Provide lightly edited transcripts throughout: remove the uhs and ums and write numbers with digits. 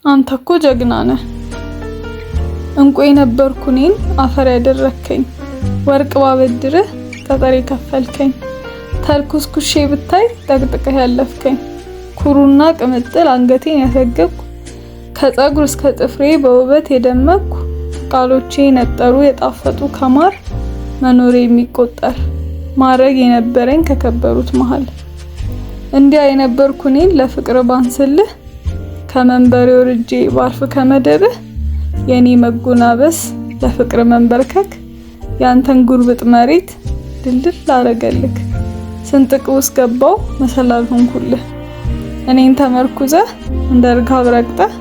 አንተ እኮ ጀግና ነህ። እንቁ የነበርኩ እኔን አፈር ያደረከኝ፣ ወርቅ ባበድርህ ጠጠር የከፈልከኝ፣ ተልኩስኩሼ ብታይ ጠቅጥቀህ ያለፍከኝ፣ ኩሩና ቅምጥል አንገቴን ያሰገብኩ፣ ከፀጉር እስከ ጥፍሬ በውበት የደመቅኩ፣ ቃሎቼ የነጠሩ የጣፈጡ ከማር መኖሬ የሚቆጠር ማረግ የነበረኝ ከከበሩት መሃል፣ እንዲያ የነበርኩ እኔን ለፍቅር ባንስልህ፣ ከመንበሬ ወርጄ ባርፍ ከመደብህ፣ የኔ መጎናበስ ለፍቅር መንበርከክ ያንተን ጉርብጥ መሬት ድልድል ላረገልክ፣ ስንጥቅ ውስጥ ገባው መሰላል ሆንኩልህ። እኔን ተመርኩዘህ እንደ እርግብ ረግጠህ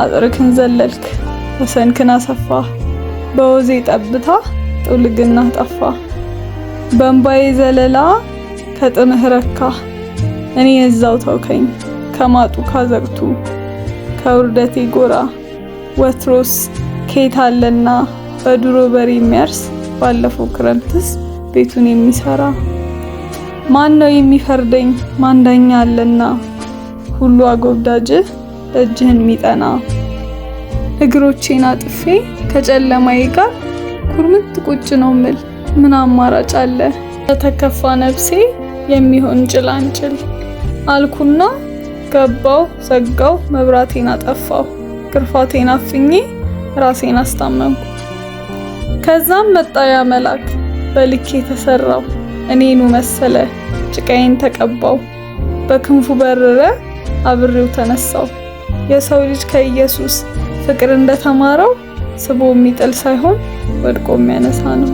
አጥርክን ዘለልክ፣ ወሰንክን አሰፋ፣ በወዜ ጠብታ ጥውልግና ጠፋ፣ በእንባዬ ዘለላ ከጥምህ ረካ፣ እኔ እዛው ተውከኝ ከማጡ ካዘቅቱ፣ ከውርደቴ ጎራ ወትሮስ ኬት አለና በድሮ በሬ የሚያርስ ባለፈው ክረምትስ ቤቱን የሚሰራ፣ ማን ነው የሚፈርደኝ ማን ዳኛ አለና ሁሉ አጎብዳጅህ ደጅህን የሚጠና፣ እግሮቼን አጥፌ ከጨለማዬ ጋር ኩርምት ቁጭ ነው ምል ምን አማራጭ አለ ለተከፋ ነፍሴ የሚሆን ጭላንጭል አልኩና ገባው ዘጋው መብራቴን አጠፋው፣ ግርፋቴን አፍኜ ራሴን አስታመምኩ። ከዛም መጣ ያ መልአክ በልክ የተሰራው እኔኑ መሰለ ጭቃዬን ተቀባው፣ በክንፉ በረረ አብሬው ተነሳው። የሰው ልጅ ከኢየሱስ ፍቅር እንደተማረው ስቦ የሚጥል ሳይሆን ወድቆ የሚያነሳ ነው።